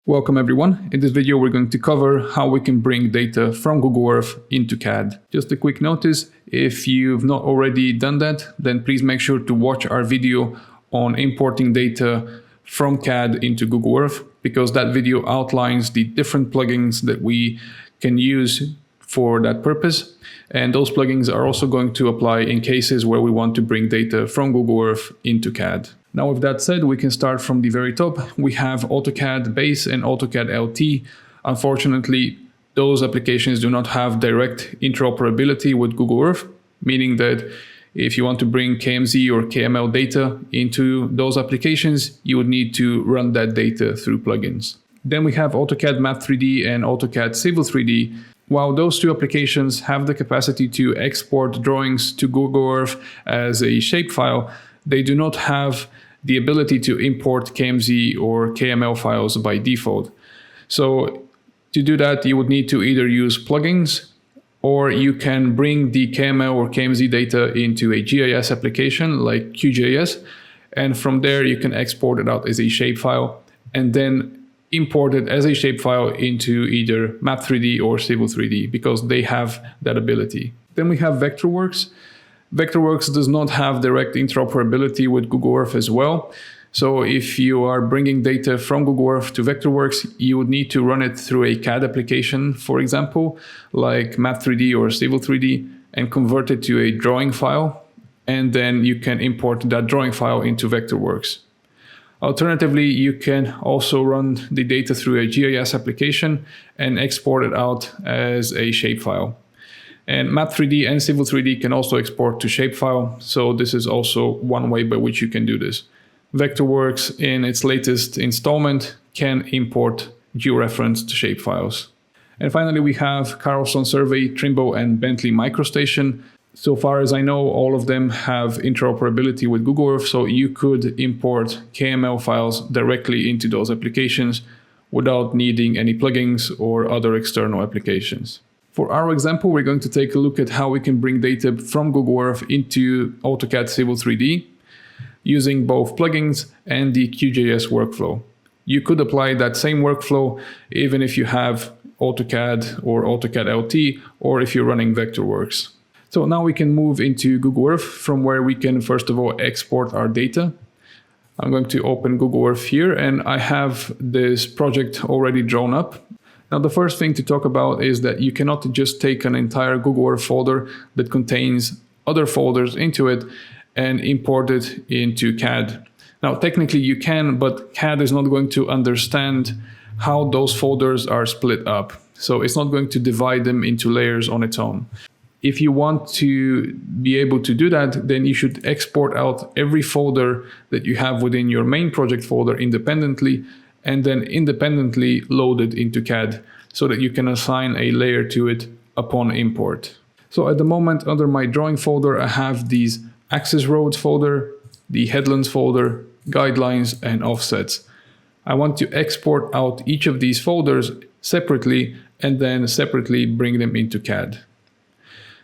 Welcome everyone. In this video we're going to cover how we can bring data from Google Earth into CAD. Just a quick notice, if you've not already done that, then please make sure to watch our video on importing data from CAD into Google Earth, because that video outlines the different plugins that we can use for that purpose. And those plugins are also going to apply in cases where we want to bring data from Google Earth into CAD. Now, with that said, we can start from the very top. We have AutoCAD Base and AutoCAD LT. Unfortunately, those applications do not have direct interoperability with Google Earth, meaning that if you want to bring KMZ or KML data into those applications, you would need to run that data through plugins. Then we have AutoCAD Map 3D and AutoCAD Civil 3D. While those two applications have the capacity to export drawings to Google Earth as a shapefile, they do not have the ability to import KMZ or KML files by default. So to do that, you would need to either use plugins, or you can bring the KML or KMZ data into a GIS application like QGIS, and from there you can export it out as a shapefile and then import it as a shapefile into either Map 3D or Civil 3D, because they have that ability. Then we have Vectorworks. Vectorworks does not have direct interoperability with Google Earth as well. So if you are bringing data from Google Earth to Vectorworks, you would need to run it through a CAD application, for example, like Map 3D or Civil 3D, and convert it to a drawing file. And then you can import that drawing file into Vectorworks. Alternatively, you can also run the data through a GIS application and export it out as a shapefile. And Map 3D and Civil 3D can also export to shapefile, so this is also one way by which you can do this. Vectorworks, in its latest installment, can import georeferenced shapefiles. And finally, we have Carlson Survey, Trimble, and Bentley MicroStation. So far as I know, all of them have interoperability with Google Earth, so you could import KML files directly into those applications without needing any plugins or other external applications. For our example, we're going to take a look at how we can bring data from Google Earth into AutoCAD Civil 3D using both plugins and the QGIS workflow. You could apply that same workflow even if you have AutoCAD or AutoCAD LT, or if you're running Vectorworks. So now we can move into Google Earth, from where we can first of all export our data. I'm going to open Google Earth here, and I have this project already drawn up. Now, the first thing to talk about is that you cannot just take an entire Google Earth folder that contains other folders into it and import it into CAD. Now, technically you can, but CAD is not going to understand how those folders are split up. So it's not going to divide them into layers on its own. If you want to be able to do that, then you should export out every folder that you have within your main project folder independently, and then independently load it into CAD so that you can assign a layer to it upon import. So at the moment, under my drawing folder, I have these access roads folder, the headlands folder, guidelines, and offsets. I want to export out each of these folders separately and then separately bring them into CAD.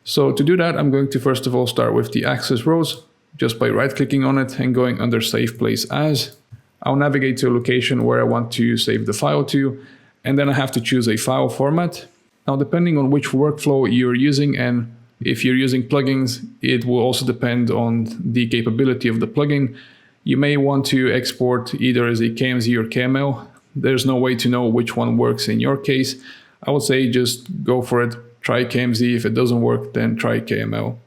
So to do that, I'm going to first of all start with the access roads, just by right-clicking on it and going under Save Place As. I'll navigate to a location where I want to save the file to, and then I have to choose a file format. Now, depending on which workflow you're using, and if you're using plugins, it will also depend on the capability of the plugin. You may want to export either as a KMZ or KML. There's no way to know which one works in your case. I would say just go for it. Try KMZ. If it doesn't work, then try KML.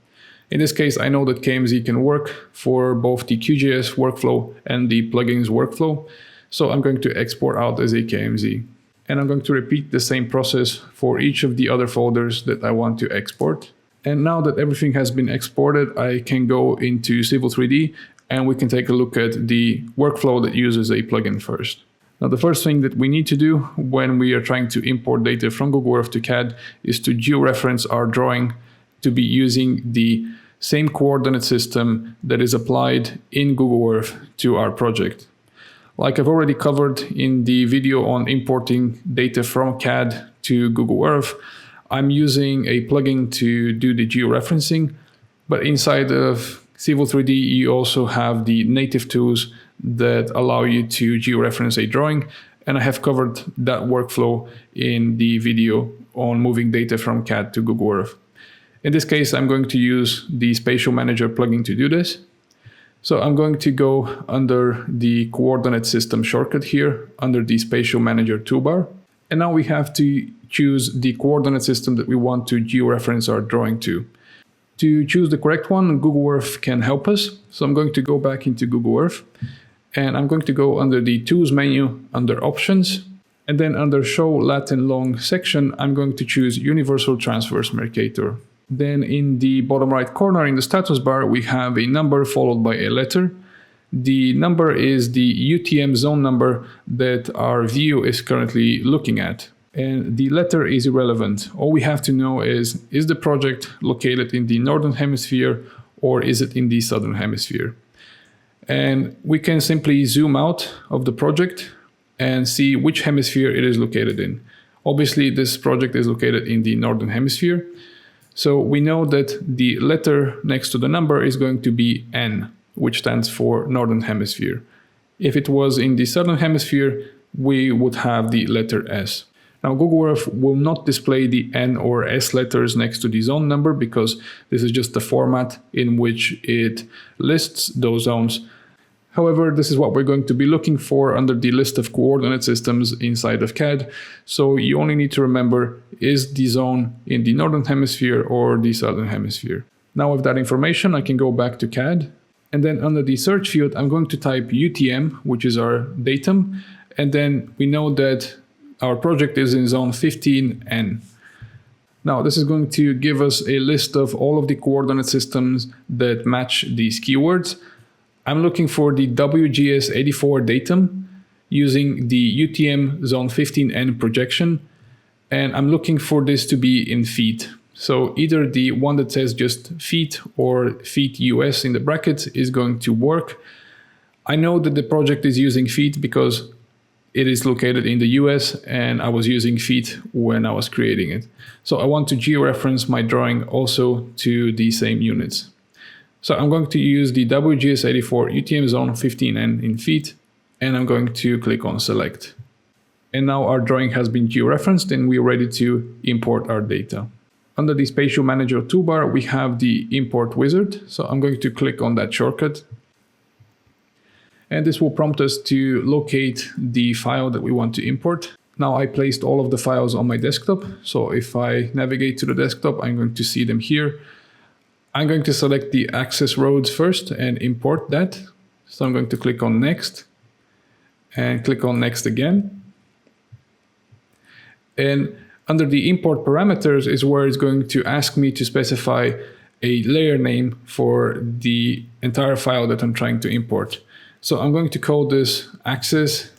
In this case, I know that KMZ can work for both the QGIS workflow and the plugins workflow. So I'm going to export out as a KMZ. And I'm going to repeat the same process for each of the other folders that I want to export. And now that everything has been exported, I can go into Civil 3D and we can take a look at the workflow that uses a plugin first. Now, the first thing that we need to do when we are trying to import data from Google Earth to CAD is to georeference our drawing to be using the same coordinate system that is applied in Google Earth to our project. Like I've already covered in the video on importing data from CAD to Google Earth, I'm using a plugin to do the georeferencing, but inside of Civil 3D, you also have the native tools that allow you to georeference a drawing, and I have covered that workflow in the video on moving data from CAD to Google Earth. In this case, I'm going to use the Spatial Manager plugin to do this. So I'm going to go under the coordinate system shortcut here, under the Spatial Manager toolbar. And now we have to choose the coordinate system that we want to georeference our drawing to. To choose the correct one, Google Earth can help us. So I'm going to go back into Google Earth, and I'm going to go under the Tools menu, under Options, and then under Show Lat and Long section, I'm going to choose Universal Transverse Mercator. Then in the bottom right corner in the status bar, we have a number followed by a letter. The number is the UTM zone number that our view is currently looking at. And the letter is irrelevant. All we have to know is the project located in the northern hemisphere or is it in the southern hemisphere? And we can simply zoom out of the project and see which hemisphere it is located in. Obviously, this project is located in the northern hemisphere. So we know that the letter next to the number is going to be N, which stands for Northern Hemisphere. If it was in the Southern Hemisphere, we would have the letter S. Now, Google Earth will not display the N or S letters next to the zone number because this is just the format in which it lists those zones. However, this is what we're going to be looking for under the list of coordinate systems inside of CAD. So you only need to remember, is the zone in the Northern Hemisphere or the Southern Hemisphere? Now with that information, I can go back to CAD. And then under the search field, I'm going to type UTM, which is our datum. And then we know that our project is in zone 15N. Now this is going to give us a list of all of the coordinate systems that match these keywords. I'm looking for the WGS 84 datum using the UTM zone 15N projection. And I'm looking for this to be in feet. So either the one that says just feet or feet US in the brackets is going to work. I know that the project is using feet because it is located in the US and I was using feet when I was creating it. So I want to georeference my drawing also to the same units. So I'm going to use the WGS84 UTM zone 15N in feet, and I'm going to click on select. And now our drawing has been georeferenced and we're ready to import our data. Under the Spatial Manager toolbar, we have the import wizard. So I'm going to click on that shortcut. And this will prompt us to locate the file that we want to import. Now I placed all of the files on my desktop. So if I navigate to the desktop, I'm going to see them here. I'm going to select the access roads first and import that. So I'm going to click on next and click on next again. And under the import parameters is where it's going to ask me to specify a layer name for the entire file that I'm trying to import. So I'm going to call this access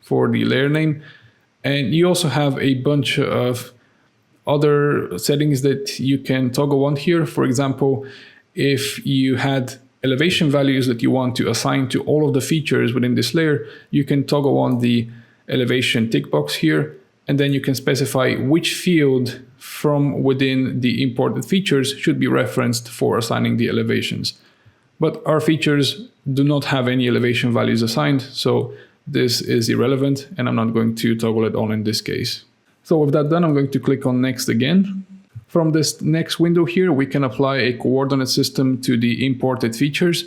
for the layer name. And you also have a bunch of other settings that you can toggle on here. For example, if you had elevation values that you want to assign to all of the features within this layer, you can toggle on the elevation tick box here, and then you can specify which field from within the imported features should be referenced for assigning the elevations. But our features do not have any elevation values assigned, so this is irrelevant, and I'm not going to toggle it on in this case. So with that done, I'm going to click on next again. From this next window here, we can apply a coordinate system to the imported features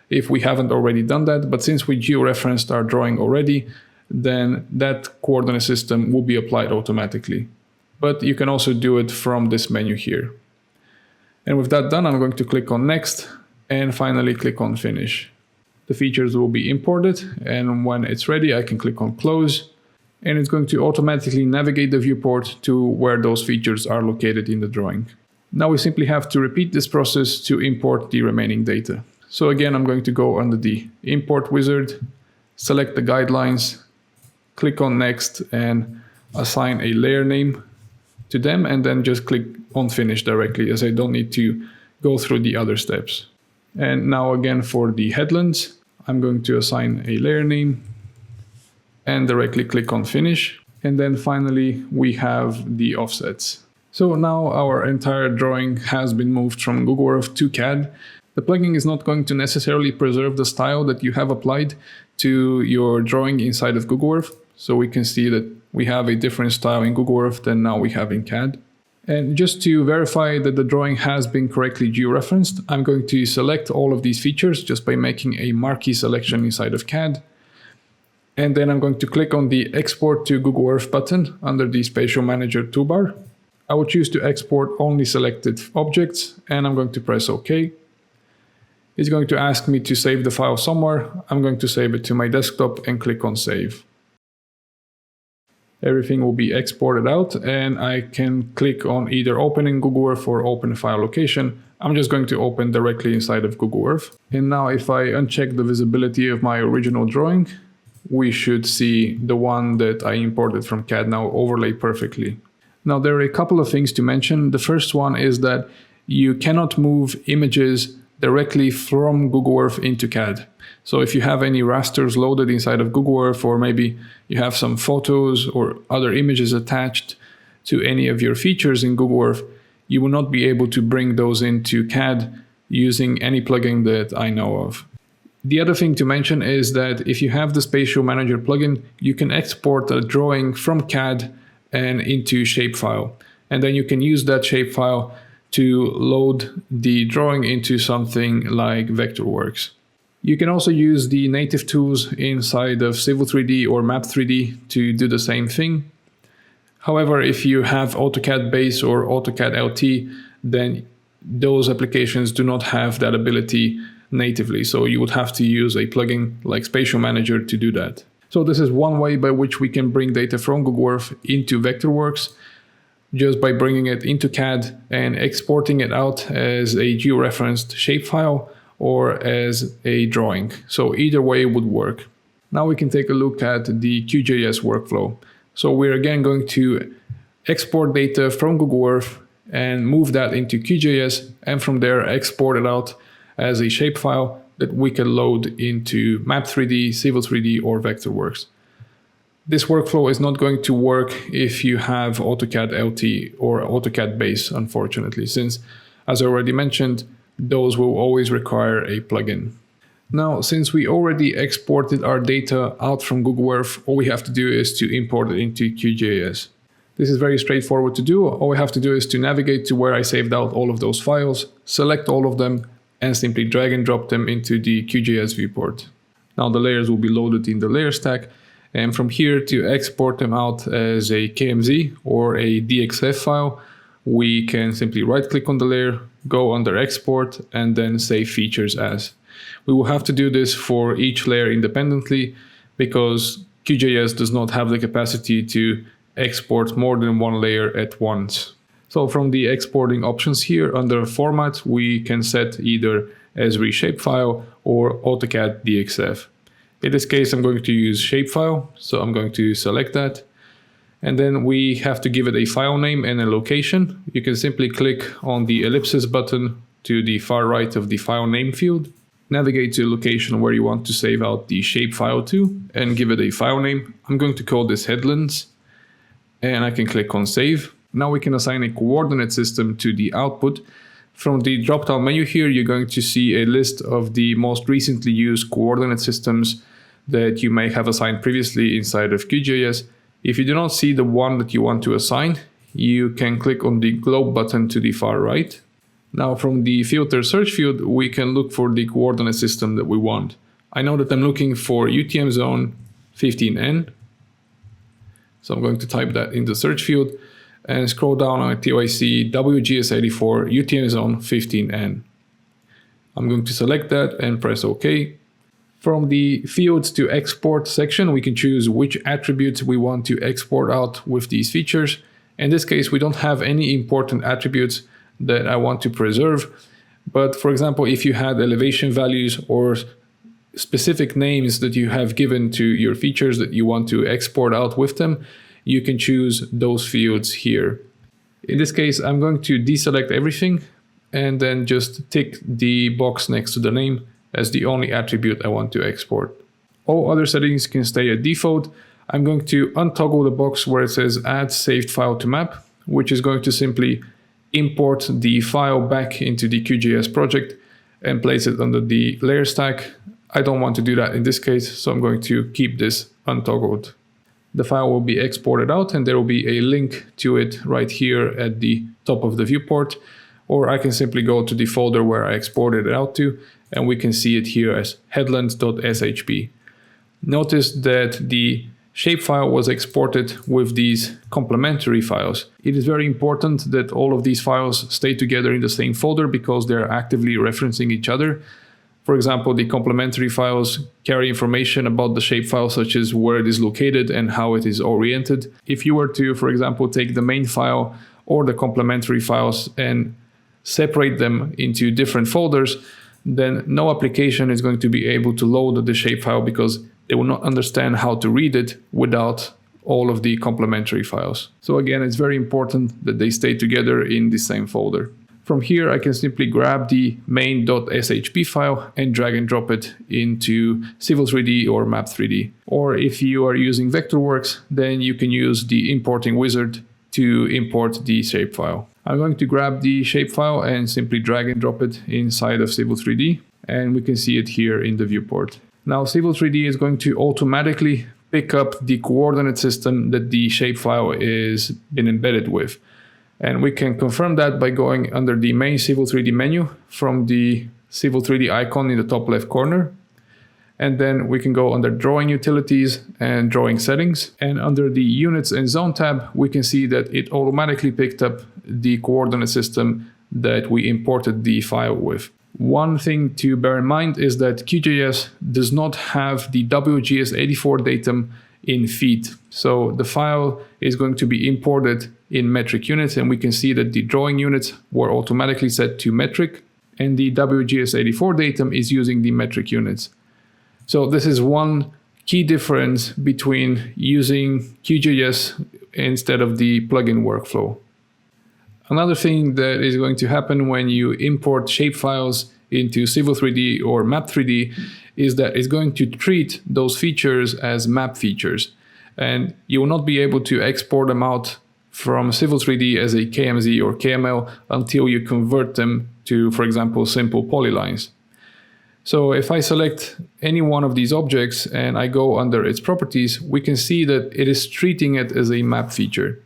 if we haven't already done that. But since we georeferenced our drawing already, then that coordinate system will be applied automatically. But you can also do it from this menu here. And with that done, I'm going to click on next and finally click on finish. The features will be imported, and when it's ready, I can click on close. And it's going to automatically navigate the viewport to where those features are located in the drawing. Now we simply have to repeat this process to import the remaining data. So again, I'm going to go under the import wizard, select the guidelines, click on next and assign a layer name to them, and then just click on finish directly, as I don't need to go through the other steps. And now again for the headlands, I'm going to assign a layer name and directly click on finish. And then finally, we have the offsets. So now our entire drawing has been moved from Google Earth to CAD. The plugin is not going to necessarily preserve the style that you have applied to your drawing inside of Google Earth. So we can see that we have a different style in Google Earth than now we have in CAD. And just to verify that the drawing has been correctly georeferenced, I'm going to select all of these features just by making a marquee selection inside of CAD. And then I'm going to click on the Export to Google Earth button under the Spatial Manager toolbar. I will choose to export only selected objects, and I'm going to press OK. It's going to ask me to save the file somewhere. I'm going to save it to my desktop and click on Save. Everything will be exported out, and I can click on either Open in Google Earth or Open File Location. I'm just going to open directly inside of Google Earth. And now if I uncheck the visibility of my original drawing, we should see the one that I imported from CAD now overlay perfectly. Now there are a couple of things to mention. The first one is that you cannot move images directly from Google Earth into CAD. So if you have any rasters loaded inside of Google Earth, or maybe you have some photos or other images attached to any of your features in Google Earth, you will not be able to bring those into CAD using any plugin that I know of. The other thing to mention is that if you have the Spatial Manager plugin, you can export a drawing from CAD and into shapefile. And then you can use that shapefile to load the drawing into something like Vectorworks. You can also use the native tools inside of Civil 3D or Map 3D to do the same thing. However, if you have AutoCAD Base or AutoCAD LT, then those applications do not have that ability natively. So you would have to use a plugin like Spatial Manager to do that. So this is one way by which we can bring data from Google Earth into Vectorworks, just by bringing it into CAD and exporting it out as a georeferenced shapefile or as a drawing. So either way would work. Now we can take a look at the QGIS workflow. So we're again going to export data from Google Earth and move that into QGIS, and from there export it out as a shapefile that we can load into Map 3D, Civil 3D, or Vectorworks. This workflow is not going to work if you have AutoCAD LT or AutoCAD Base, unfortunately, since, as I already mentioned, those will always require a plugin. Now, since we already exported our data out from Google Earth, all we have to do is to import it into QGIS. This is very straightforward to do. All we have to do is to navigate to where I saved out all of those files, select all of them, and simply drag and drop them into the QGIS viewport. Now the layers will be loaded in the layer stack, and from here to export them out as a KMZ or a DXF file, we can simply right-click on the layer, go under Export, and then save features as. We will have to do this for each layer independently because QGIS does not have the capacity to export more than one layer at once. So from the exporting options here under Format, we can set either Esri shapefile or AutoCAD DXF. In this case, I'm going to use shapefile, so I'm going to select that. And then we have to give it a file name and a location. You can simply click on the ellipsis button to the far right of the file name field, navigate to the location where you want to save out the shapefile to, and give it a file name. I'm going to call this Headlands, and I can click on Save. Now we can assign a coordinate system to the output. From the drop-down menu here, you're going to see a list of the most recently used coordinate systems that you may have assigned previously inside of QGIS. If you do not see the one that you want to assign, you can click on the globe button to the far right. Now from the filter search field, we can look for the coordinate system that we want. I know that I'm looking for UTM zone 15N. So I'm going to type that in the search field and scroll down until I see WGS84 UTM zone 15N. I'm going to select that and press OK. From the fields to export section, we can choose which attributes we want to export out with these features. In this case, we don't have any important attributes that I want to preserve. But for example, if you had elevation values or specific names that you have given to your features that you want to export out with them, you can choose those fields here. In this case, I'm going to deselect everything and then just tick the box next to the name as the only attribute I want to export. All other settings can stay at default. I'm going to untoggle the box where it says Add Saved File to Map, which is going to simply import the file back into the QGIS project and place it under the layer stack. I don't want to do that in this case, so I'm going to keep this untoggled. the file will be exported out, and there will be a link to it right here at the top of the viewport. Or I can simply go to the folder where I exported it out to, and we can see it here as headlands.shp. Notice that the shapefile was exported with these complementary files. It is very important that all of these files stay together in the same folder because they're actively referencing each other. For example, the complementary files carry information about the shapefile, such as where it is located and how it is oriented. If you were to, for example, take the main file or the complementary files and separate them into different folders, then no application is going to be able to load the shapefile because they will not understand how to read it without all of the complementary files. So again, it's very important that they stay together in the same folder. From here, I can simply grab the main.shp file and drag and drop it into Civil 3D or Map 3D. Or if you are using Vectorworks, then you can use the importing wizard to import the shapefile. I'm going to grab the shapefile and simply drag and drop it inside of Civil 3D, and we can see it here in the viewport. Now Civil 3D is going to automatically pick up the coordinate system that the shapefile is been embedded with. And we can confirm that by going under the main Civil 3D menu from the Civil 3D icon in the top left corner. And then we can go under Drawing Utilities and Drawing Settings. And under the Units and Zone tab, we can see that it automatically picked up the coordinate system that we imported the file with. One thing to bear in mind is that QGIS does not have the WGS84 datum in feet. So the file is going to be imported in metric units, and we can see that the drawing units were automatically set to metric, and the WGS84 datum is using the metric units. So this is one key difference between using QGIS instead of the plugin workflow. Another thing that is going to happen when you import shapefiles into Civil 3D or Map 3D is that it's going to treat those features as map features. And you will not be able to export them out from Civil 3D as a KMZ or KML until you convert them to, for example, simple polylines. So if I select any one of these objects and I go under its properties, we can see that it is treating it as a map feature.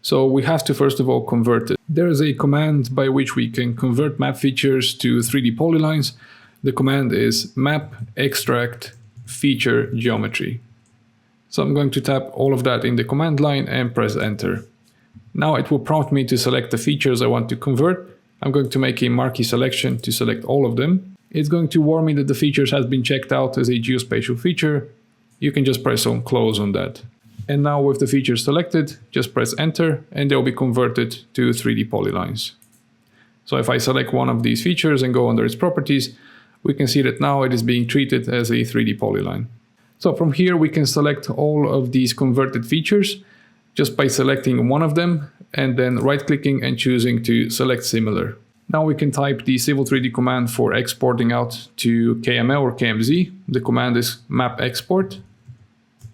So we have to first of all convert it. There is a command by which we can convert map features to 3D polylines. The command is map extract feature geometry. So I'm going to tap all of that in the command line and press enter. Now it will prompt me to select the features I want to convert. I'm going to make a marquee selection to select all of them. It's going to warn me that the features has been checked out as a geospatial feature. You can just press on close on that. And now with the features selected, just press enter and they'll be converted to 3D polylines. So if I select one of these features and go under its properties, we can see that now it is being treated as a 3D polyline. So from here we can select all of these converted features just by selecting one of them and then right-clicking and choosing to select similar. Now we can type the Civil 3D command for exporting out to KML or KMZ. The command is map export.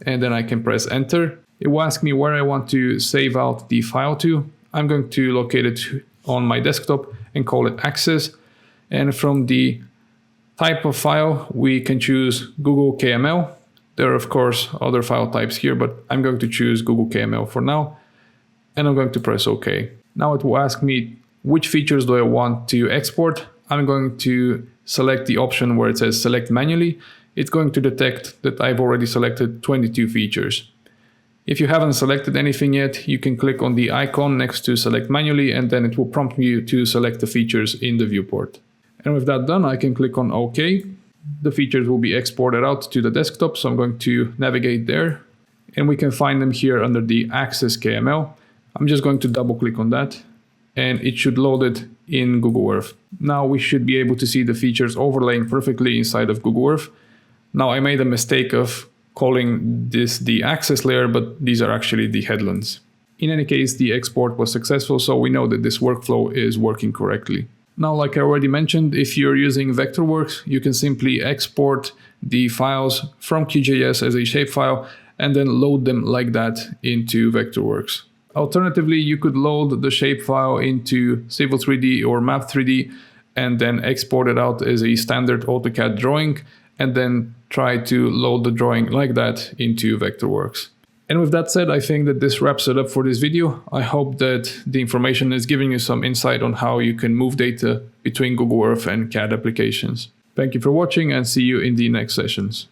And then I can press enter. It will ask me where I want to save out the file to. I'm going to locate it on my desktop and call it access. And from the type of file, we can choose Google KML. There are of course other file types here, but I'm going to choose Google KML for now. And I'm going to press OK. Now it will ask me which features do I want to export. I'm going to select the option where it says select manually. It's going to detect that I've already selected 22 features. If you haven't selected anything yet, you can click on the icon next to select manually and then it will prompt you to select the features in the viewport. And with that done, I can click on OK. The features will be exported out to the desktop, so I'm going to navigate there. And we can find them here under the Access KML. I'm just going to double click on that and it should load it in Google Earth. Now we should be able to see the features overlaying perfectly inside of Google Earth. Now I made a mistake of calling this the access layer, but these are actually the headlands. In any case, the export was successful, so we know that this workflow is working correctly. Now, like I already mentioned, if you're using Vectorworks, you can simply export the files from QGIS as a shapefile and then load them like that into Vectorworks. Alternatively, you could load the shapefile into Civil 3D or Map 3D and then export it out as a standard AutoCAD drawing and then try to load the drawing like that into Vectorworks. And with that said, I think that this wraps it up for this video. I hope that the information is giving you some insight on how you can move data between Google Earth and CAD applications. Thank you for watching and see you in the next sessions.